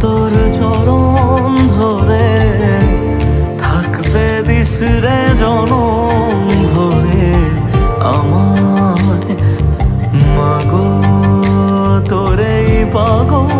তোর চরণ ধরে থাকতে দিস রে জনম ভরে আমায়। মাগো তোর এই পাগল